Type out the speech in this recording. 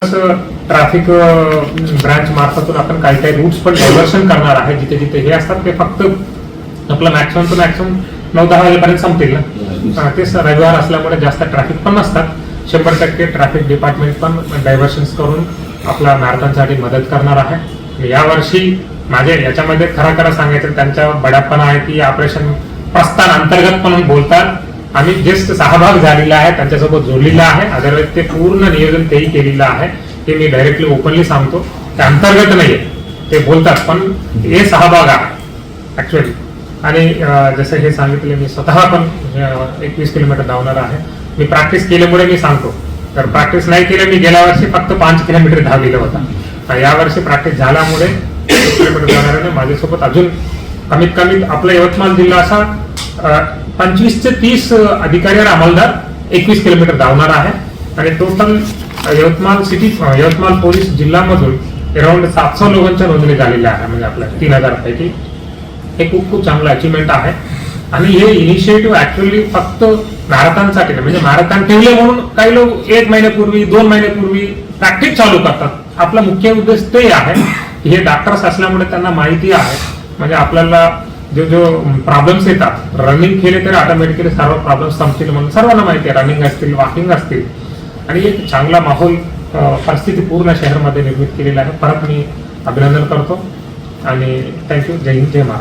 Traffic branch मार्फतून आपण काही काही रूट्स पण डायव्हर्शन करणार आहे. जिथे जिथे हे असतात ते फक्त आपलं मॅक्सिमम टू मॅक्सिमम 9-10 वाजेपर्यंत संपतील ना. ते रविवार असल्यामुळे जास्त ट्रॅफिक पण नसतात. 100% ट्रॅफिक डिपार्टमेंट पण डायव्हर्शन्स करून आपला मॅरेथॉनसाठी मदत करणार आहे. यावर्षी माझे याच्यामध्ये खरं सांगायचं त्यांच्या बड्यापणा आहे की ऑपरेशन प्रस्थान अंतर्गत पण बोलतात. आम्ही जस्ट सहभाग झालेला आहे, त्यांच्यासोबत जोडलेला आहे. अदरवाईज ते पूर्ण नियोजन तेही केलेलं आहे. ते मी डायरेक्टली ओपनली सांगतो, ते अंतर्गत नाहीये, ते बोलतात पण हे सहभाग आहे ऍक्च्युअली. आणि जसं हे सांगितले मी स्वतः पण 21 किलोमीटर धावणार आहे. मी प्रॅक्टिस केल्यामुळे मी सांगतो, तर प्रॅक्टिस नाही केलं मी गेल्या वर्षी फक्त 5 किलोमीटर धावलेलं होता. यावर्षी प्रॅक्टिस झाल्यामुळे 21 किलोमीटर धावणाऱ्याने माझ्यासोबत अजून कमीत कमी आपला यवतमाळ जिल्हा असा 25 ते 30 अधिकारी आणि अंमलदार 21 किलोमीटर धावणार आहे. आणि टोटल यवतमाळ पोलीस जिल्ह्यामधून अराउंड 700 लोकांच्या नोंदणी झालेल्या आहे. म्हणजे आपल्या 3000 पैकी हे खूप खूप चांगलं अचिव्हमेंट आहे. आणि हे इनिशिएटिव्ह ऍक्च्युअली फक्त मॅरेथॉनसाठी नाही, म्हणजे मॅरेथॉन ठेवले म्हणून काही लोक 1 महिन्यापूर्वी 2 महिन्यापूर्वी प्रॅक्टिस चालू करतात. आपला मुख्य उद्देश ते आहे की हे डॉक्टर्स असल्यामुळे त्यांना माहिती आहे, म्हणजे आपल्याला जो प्रॉब्लेम्स येतात रनिंग केले तर ऑटोमॅटिकली सर्व प्रॉब्लेम्स संपतील म्हणून सर्वांना माहिती आहे. रनिंग असतील, वॉकिंग असतील, आणि एक चांगला माहोल परिस्थिती पूर्ण शहरामध्ये निर्मित केलेला आहे. परत मी अभिनंदन करतो आणि थँक्यू. जय हिंद, जय महाराष्ट्र.